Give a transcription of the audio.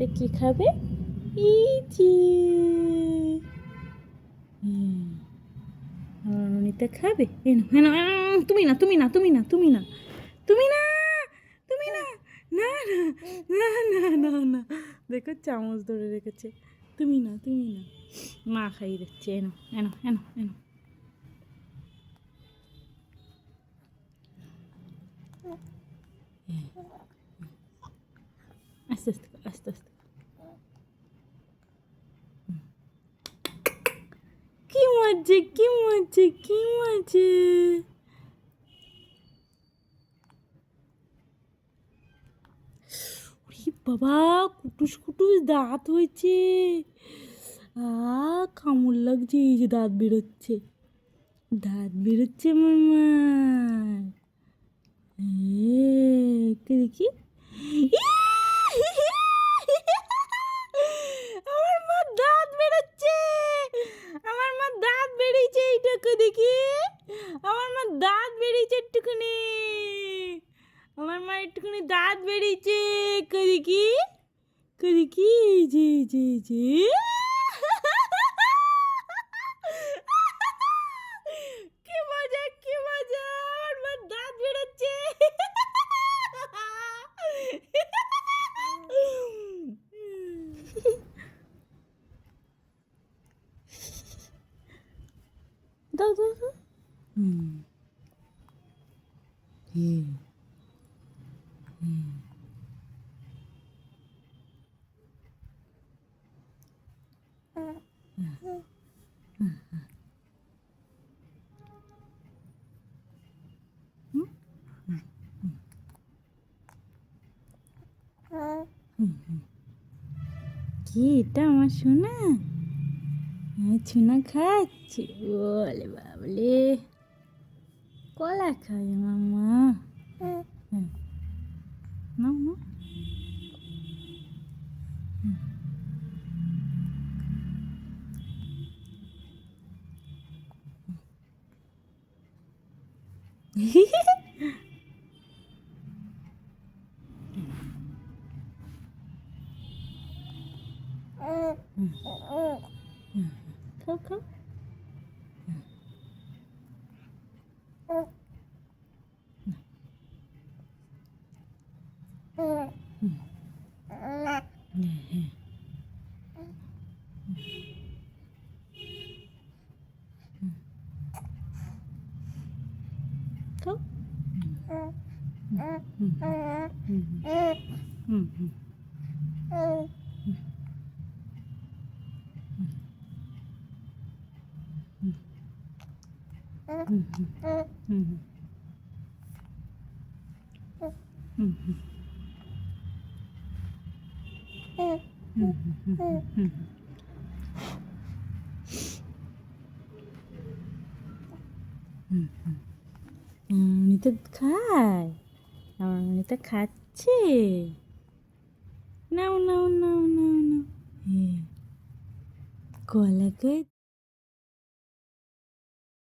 অনিতা কি খাবে? এই যে আমার অনিতা খাবে। এনো এনো, তুমি না তুমি না তুমি না তুমি না তুমি না তুমি না, না না না না না না, দেখো চামচ ধরে রেখেছে। তুমি না তুমি না, মা খাইয়ে দিচ্ছে। এনো এনো এনো এনো, আস্তে আস্তে আস্তে আস্তে। কি মজা কি মজা কি মজা। বাবা, কুটুস কুটুস দাঁত হয়েছে। কামড় লাগছে, এই যে দাঁত বেরোচ্ছে, দাঁত বেরোচ্ছে আমার মার। দেখি, আমার মার দাঁত বেরোচ্ছে, আমার মার দাঁত বেরিয়েছে, এইটাকে দেখি, আমার মার দাঁত বেরিয়েছে একটুখানি, আমার মা একটুখানি দাঁত বেরিয়েছে, দেখি দেখি, জি জি জি, কি মজা কি মজা, আমার মার দাঁত বেরোচ্ছে। দাও দাও দাও। হুম হুম কি এটা আমার সোনা? আমি সোনা খাচ্ছি, বলে বাবলে, কলা খাই আমার মা। নাও নাও। খাও খাও। খাও। উনি তো খায়, আমার উনি তো খাচ্ছে। নাও নাও নাও নাও নাও, কলা খায়।